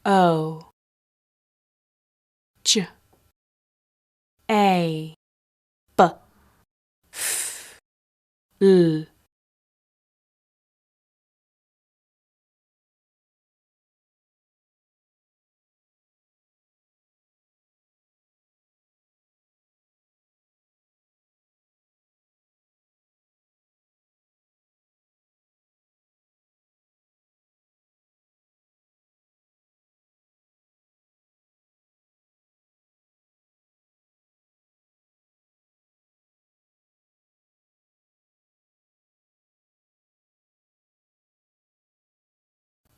O J A B F L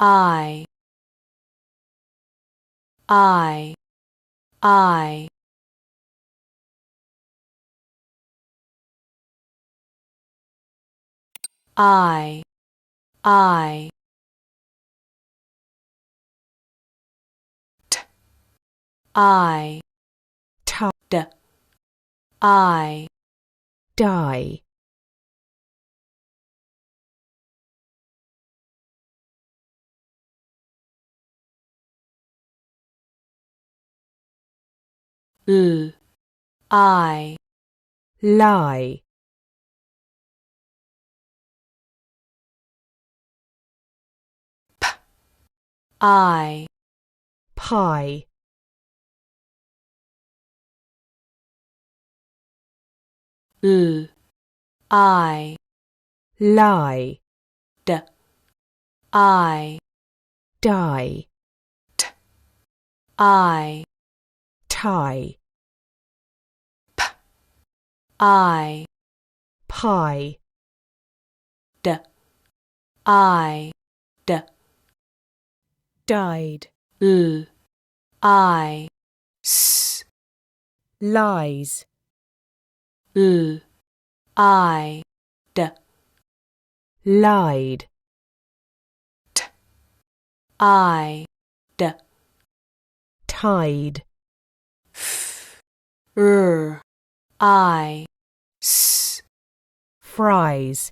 I I I I I T I D I die, L I lie, I pie, L I lie, D I die, I tie, I pie, D I D died, L I S lies, L I D lied, I D tide, F R I S fries,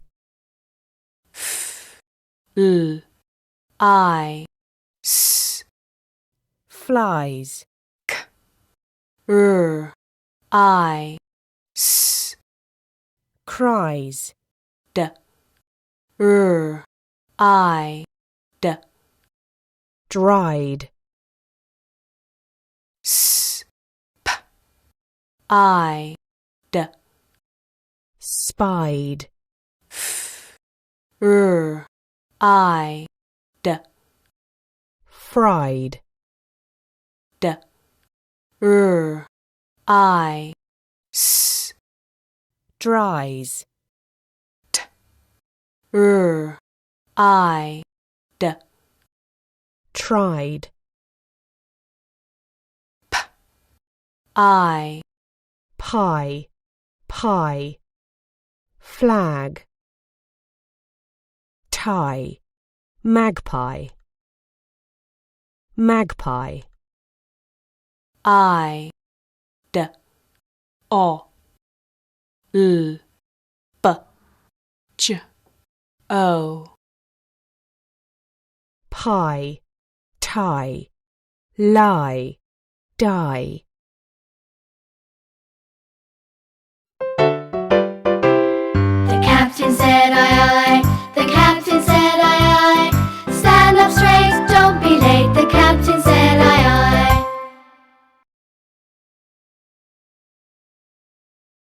F L I S flies, R I S cries, D R I D dried, S P I D spied, F R I D fried, D R I S dries, R I D tried, I pie, pie, flag, tie, magpie, magpie, I D O L B J O pie, tie, lie, die. The captain said aye aye, the captain said aye